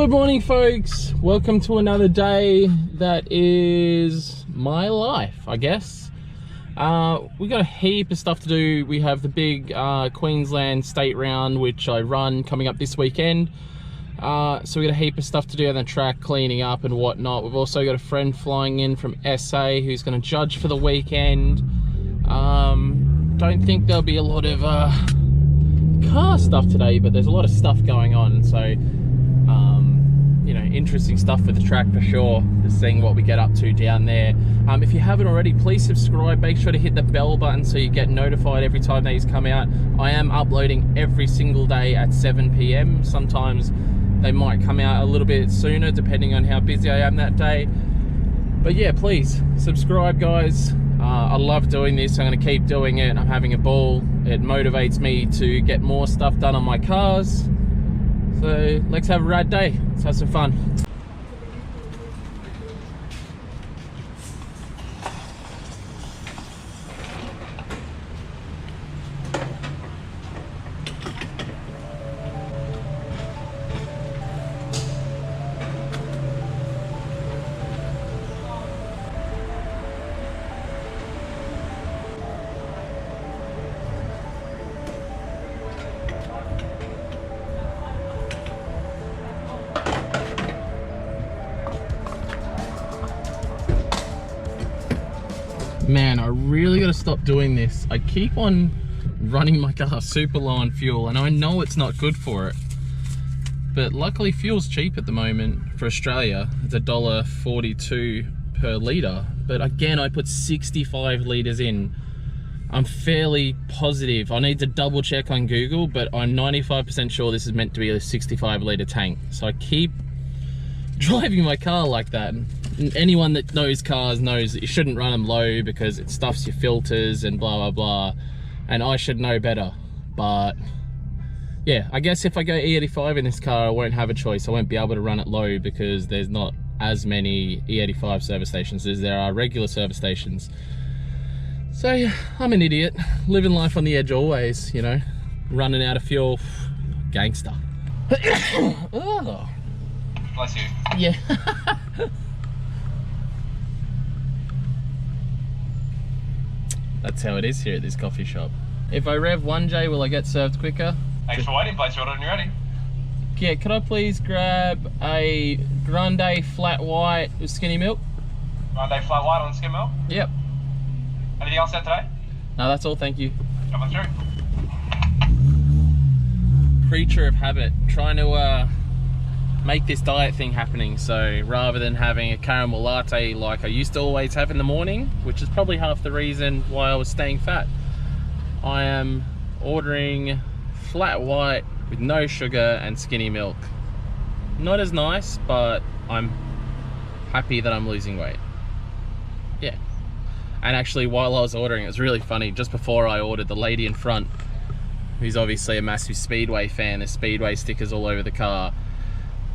Good morning, folks. Welcome to another day that is my life, I guess. We got a heap of stuff to do. We have the big Queensland State Round, which I run, coming up this weekend. So we got a heap of stuff to do on the track, cleaning up and whatnot. We've also got a friend flying in from SA who's going to judge for the weekend. Don't think there'll be a lot of car stuff today, but there's a lot of stuff going on. So you know, interesting stuff for the track for sure, just seeing what we get up to down there. If you haven't already, please subscribe. Make sure to hit the bell button so you get notified every time these come out. I am uploading every single day at 7 PM. Sometimes they might come out a little bit sooner depending on how busy I am that day. But yeah, please subscribe, guys. I love doing this. I'm going to keep doing it. I'm having a ball. It motivates me to get more stuff done on my cars. So let's have a rad day. Let's have some fun. Man, I really got to stop doing this. I keep on running my car super low on fuel, and I know it's not good for it. But luckily, fuel's cheap at the moment for Australia. It's $1.42 per litre. But again, I put 65 litres in. I'm fairly positive. I need to double check on Google, but I'm 95% sure this is meant to be a 65 litre tank. So I keep driving my car like that. Anyone that knows cars knows that you shouldn't run them low because it stuffs your filters and blah blah blah, and I should know better. But yeah, I guess if I go E85 in this car, I won't have a choice. I won't be able to run it low because there's not as many E85 service stations as there are regular service stations. So yeah, I'm an idiot, living life on the edge always, you know, running out of fuel. Gangster. Oh. Bless you. Yeah. That's how it is here at this coffee shop. If I rev 1J, will I get served quicker? Thanks for waiting. Place your order when you're ready. Yeah, could I please grab a grande flat white with skinny milk? Grande flat white on skim milk. Yep. Anything else out today? No, that's all, thank you. Coming through. Creature of habit, trying to make this diet thing happening. So rather than having a caramel latte like I used to always have in the morning, which is probably half the reason why I was staying fat, I am ordering flat white with no sugar and skinny milk. Not as nice, but I'm happy that I'm losing weight. Yeah. And actually, while I was ordering, it was really funny. Just before I ordered, the lady in front, who's obviously a massive Speedway fan, there's Speedway stickers all over the car.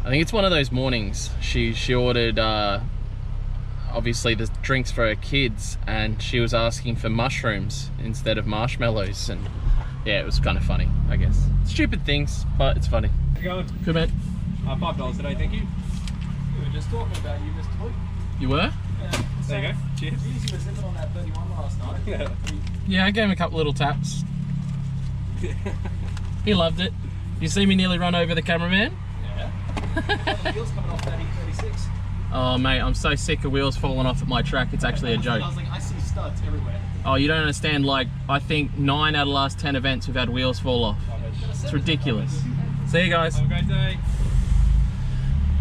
I think it's one of those mornings. She ordered obviously the drinks for her kids, and she was asking for mushrooms instead of marshmallows, and yeah, it was kind of funny, I guess. Stupid things, but it's funny. How's it going? Good, man. $5 today, thank you. We were just talking about you, Mr. Luke. You were? Yeah. There you go. Cheers. You were zipping on that 31 last night. Yeah. Yeah, I gave him a couple little taps. He loved it. You see me nearly run over the cameraman? Yeah. The wheels coming off that E36. Oh mate, I'm so sick of wheels falling off at my track, it's actually a joke. I was like, I see studs everywhere. Oh, you don't understand, like, I think 9 out of the last 10 events we've had wheels fall off. It's ridiculous. See you guys. Have a great day.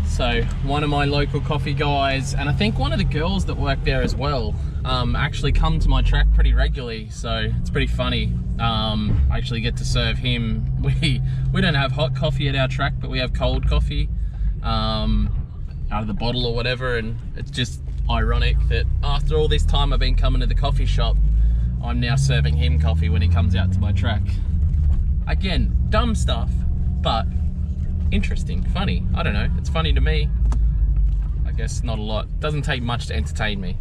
So, one of my local coffee guys, and I think one of the girls that work there as well, actually come to my track pretty regularly, so it's pretty funny. I actually get to serve him. We don't have hot coffee at our track, but we have cold coffee out of the bottle or whatever, and it's just ironic that after all this time I've been coming to the coffee shop, I'm now serving him coffee when he comes out to my track. Again, dumb stuff, but interesting, funny. I don't know, it's funny to me. I guess not a lot. Doesn't take much to entertain me.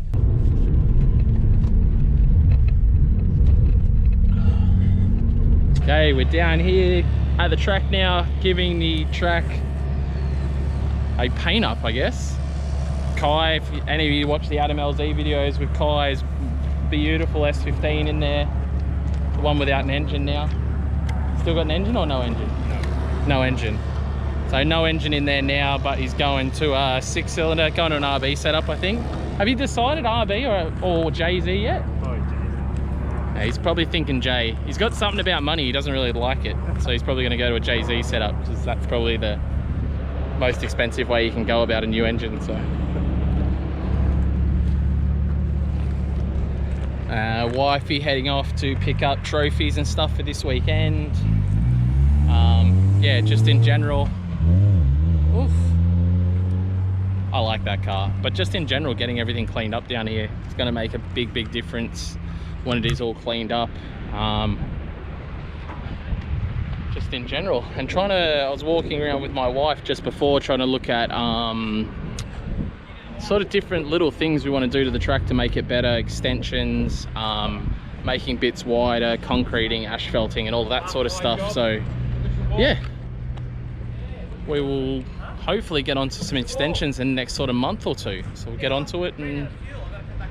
Okay, we're down here at the track now, giving the track a paint up, I guess. Kai, if any of you watch the Adam LZ videos with Kai's beautiful S15 in there, the one without an engine now. Still got an engine or no engine? No engine. So no engine in there now, but he's going to a 6-cylinder, going to an RB setup, I think. Have you decided RB or JZ yet? Probably JZ. Yeah, he's probably thinking J. He's got something about money, he doesn't really like it. So he's probably going to go to a JZ setup, because that's probably the most expensive way you can go about a new engine. So wifey heading off to pick up trophies and stuff for this weekend. Yeah, just in general, oof, I like that car, but just in general, getting everything cleaned up down here, it's going to make a big difference when it is all cleaned up. Just in general, and I was walking around with my wife just before, trying to look at sort of different little things we want to do to the track to make it better, extensions, making bits wider, concreting, asphalting, and all that sort of stuff. So yeah, we will hopefully get onto some extensions in the next sort of month or two. So we'll get onto it and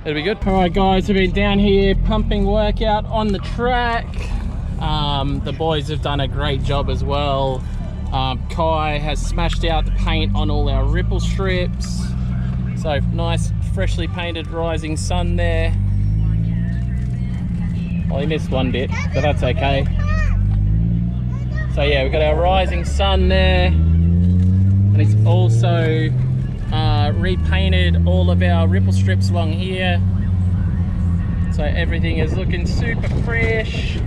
it'll be good. All right guys, we've been down here pumping workout on the track. The boys have done a great job as well. Kai has smashed out the paint on all our ripple strips. So nice freshly painted Rising Sun there. Well, he missed one bit, but that's okay. So yeah, we've got our Rising Sun there. And he's also repainted all of our ripple strips along here. So everything is looking super fresh.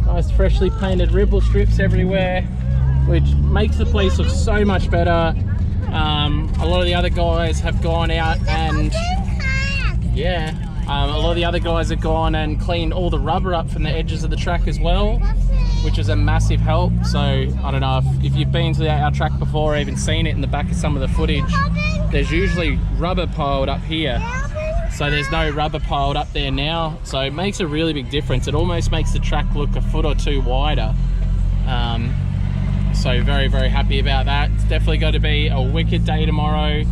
Nice freshly painted ripple strips everywhere, which makes the place look so much better. A lot of the other guys have gone out and yeah, a lot of the other guys have gone and cleaned all the rubber up from the edges of the track as well, which is a massive help. So I don't know if you've been to our track before or even seen it in the back of some of the footage, there's usually rubber piled up here. So there's no rubber piled up there now. So it makes a really big difference. It almost makes the track look a foot or two wider. So very happy about that. It's definitely going to be a wicked day tomorrow.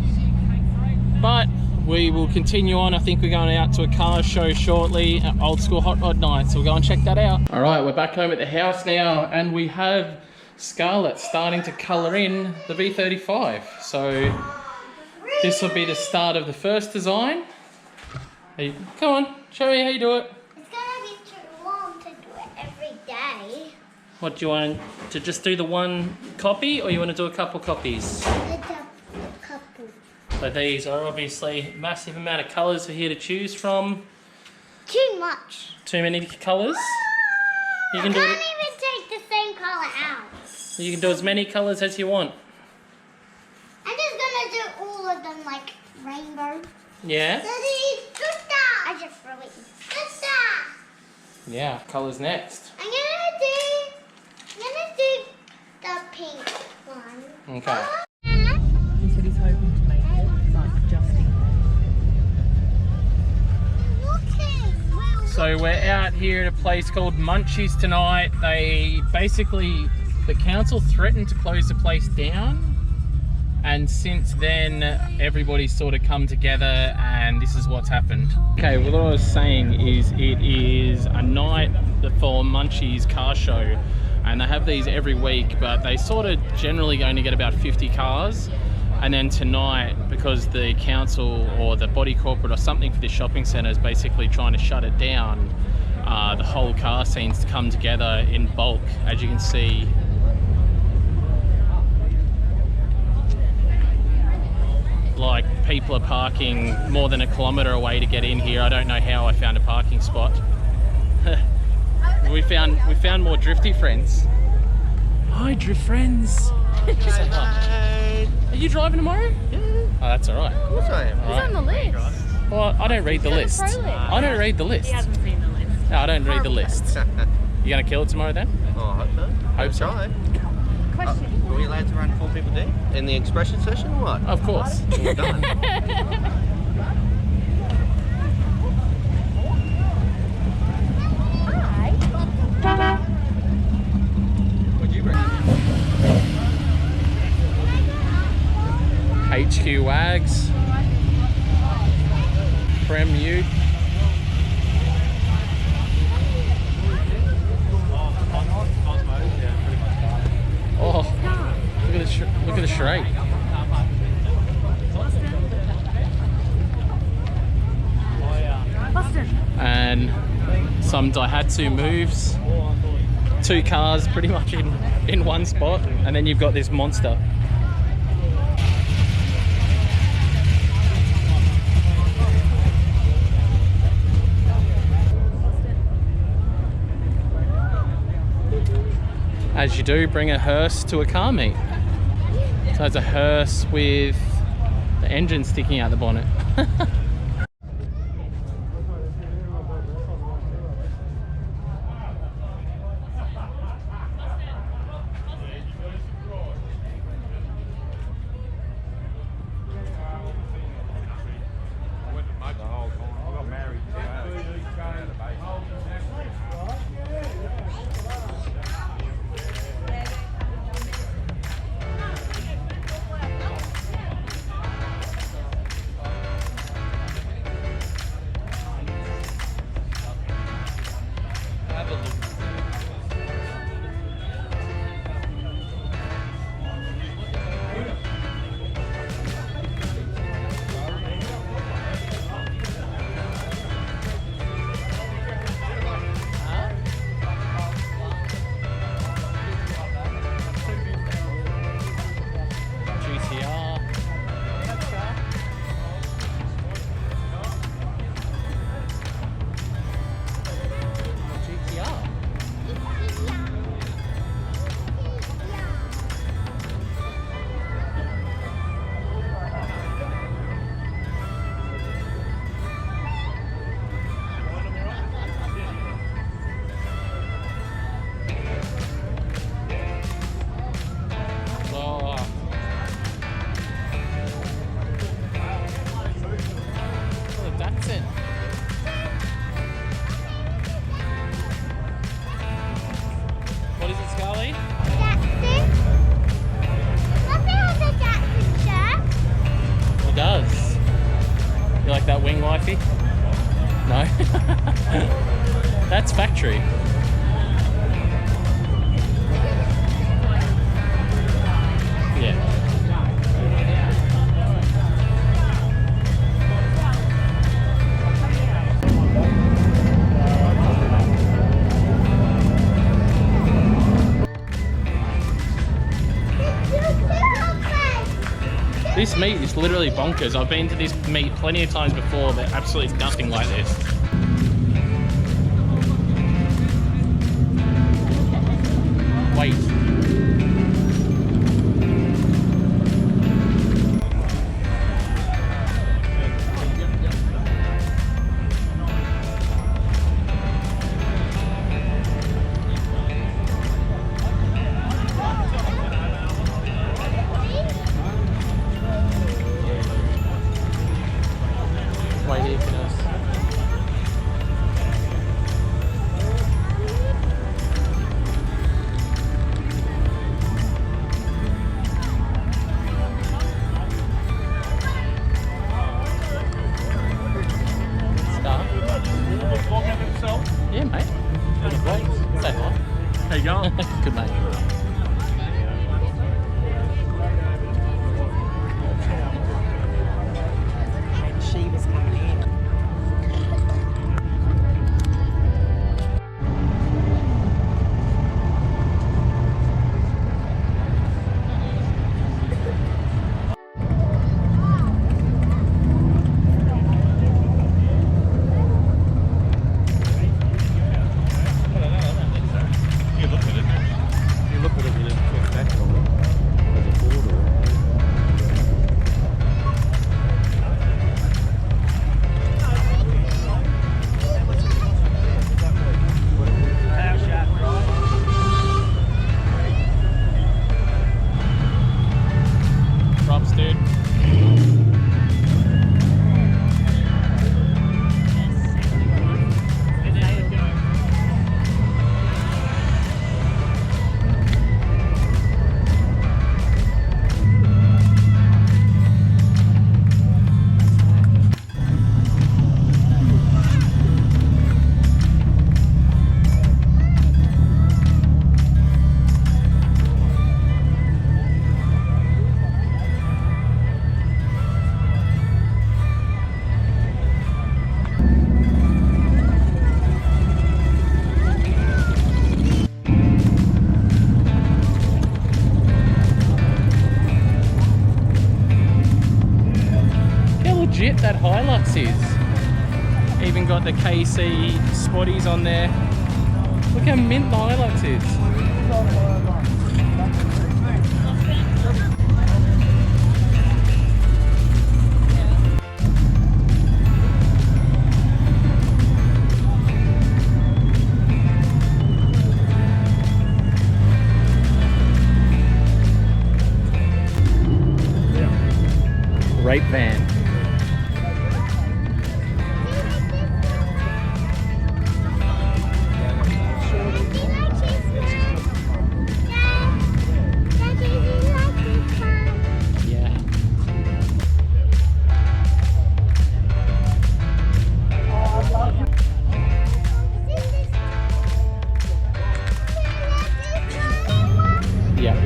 But we will continue on. I think we're going out to a car show shortly, Old School Hot Rod Night. So we'll go and check that out. All right, we're back home at the house now, and we have Scarlett starting to colour in the V35. So this will be the start of the first design. Hey, come on, show me how you do it. It's gonna be too long to do it every day. What, do you want to just do the one copy, or you want to do a couple copies? A couple. So these are obviously massive amount of colours for here to choose from. Too much. Too many colours. You can I do can't it. even take the same color out. You can do as many colours as you want. I'm just gonna do all of them like rainbow. Yeah. Daddy, I just really Yeah. Colours next. I'm gonna do the pink one. Okay. He said he's hoping to make it like just in So we're out here at a place called Munchies tonight. The council threatened to close the place down. And since then, everybody's sort of come together and this is what's happened. Okay, well, what I was saying is it is a night for Munchies car show. And they have these every week, but they sort of generally only get about 50 cars. And then tonight, because the council or the body corporate or something for this shopping centre is basically trying to shut it down, the whole car scene's come together in bulk, as you can see. Like, people are parking more than a kilometre away to get in here. I don't know how I found a parking spot. we found more drifty friends. Hi, drift friends. Say hi. Are you driving tomorrow? Yeah. Oh, that's all right. Of course I am. All right. on the list. Well, I don't read the list. I don't read the list. He hasn't seen the list. No, I don't read the list. You gonna kill it tomorrow then? Oh, I hope so. Hope so. Try. Question. Are we allowed to run 4 people deep in the expression session or what? Of course. We're done. What'd you bring? mute. Oh, look at the Shrike. And some Daihatsu moves. 2 cars pretty much in one spot, and then you've got this monster. As you do, bring a hearse to a car meet. So it's a hearse with the engine sticking out the bonnet. What is it, Scarly? It does. You like that wing, wifey? No? That's factory. Yeah. This meet is literally bonkers. I've been to this meet plenty of times before, but absolutely nothing like this. Wait. Wait here for us. Yeah, mate. Say hi. How you going? Good, mate. She was coming in. You look at it. got the KC spotties on there. Look how mint the Hilux is. Great van. Yeah. Yeah.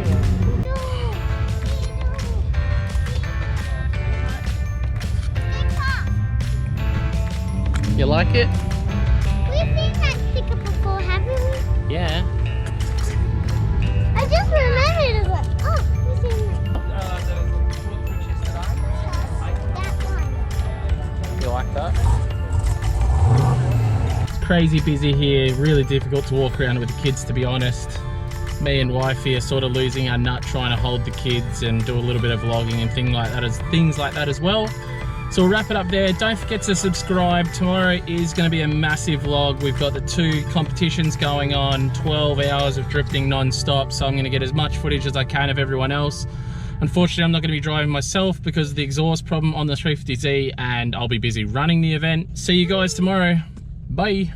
You like it? We've seen that sticker before, haven't we? Yeah. I just remembered it was like, oh, we've seen that one. You like that? It's crazy busy here, really difficult to walk around with the kids, to be honest. Me and wifey are sort of losing our nut trying to hold the kids and do a little bit of vlogging and things like that as well. So we'll wrap it up there. Don't forget to subscribe. Tomorrow is going to be a massive vlog. We've got the 2 competitions going on, 12 hours of drifting non-stop. So I'm going to get as much footage as I can of everyone else. Unfortunately, I'm not going to be driving myself because of the exhaust problem on the 350Z, and I'll be busy running the event. See you guys tomorrow. Bye.